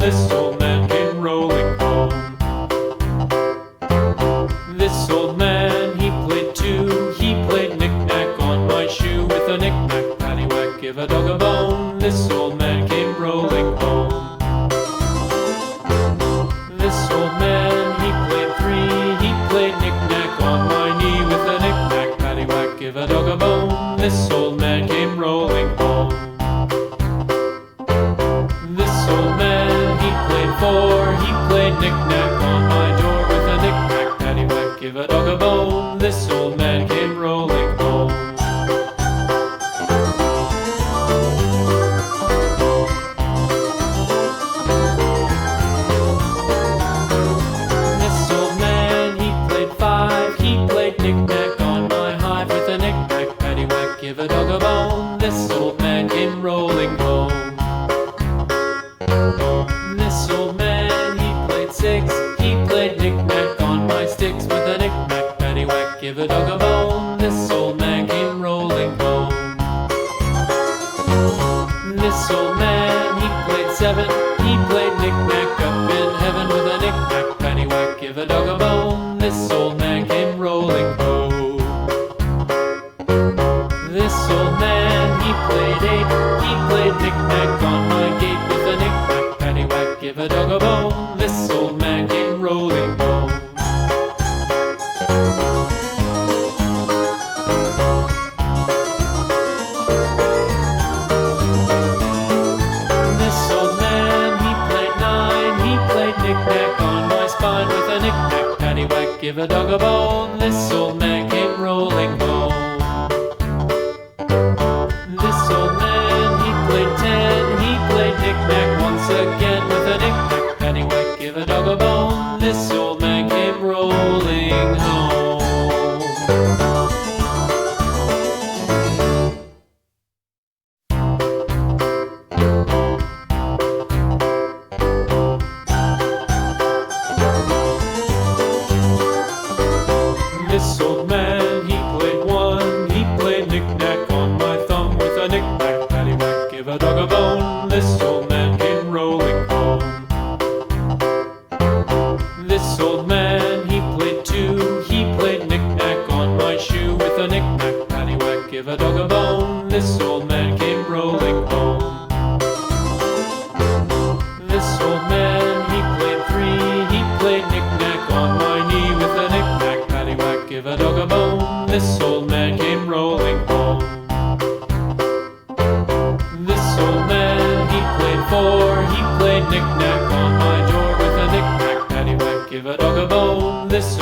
This old man came rolling home. This old man, he played too. He played knick-knack on my shoe. With a knick-knack, paddywhack, give a dog a bone. This old man came rolling home. This old man, he played three. He played knick-knack on my knee. With a knick-knack, paddywhack, give a dog a bone. This old man came rolling home. This old man, he played four. He played knick-knack on my door. With a knick-knack, paddywhack, give a dog a bone. This old man came rolling home. This old man, he played five. He played knick-knack on my hive. With a knick-knack, paddywhack, give a dog a bone. This old man came rolling home. This old man, he played six. He played knick-knack on my sticks. With a knick-knack, paddywhack, give a dog a bone. This old man came rolling home. This old man, he played seven. He played knick-knack up in heaven. With a knick-knack, paddywhack, give a dog a bone. This old man came rolling home. This old man, he played eight. He played knick-knack on my gate. With a knick-knack, paddywhack, give a dog a bone. This old man came rolling home. This old man, he played nine. He played knick-knack on my spine. With a knick-knack, paddywhack, give a dog a bone. This old man came rolling home. This old man, he played ten. He played knick-knack once again. With a knick-knack, paddywhack, give a dog a bone. This old man came rolling home. This old man, he played one. He played knick-knack on my thumb. With a knick-knack, paddywhack, give a dog a bone. This old man came rolling home. This old man, he played two. He played knick-knack on my shoe. With a knick-knack, paddywhack, give a dog a bone. This old man came rolling home. This old man, he played three. He played knick-knack on my knee. With a knick-knack, paddywhack, give a dog a bone. This old man came rolling home. This old man, he played four. He played knick-knack on my door. With a knick-knack, paddywhack, give a dog a bone. This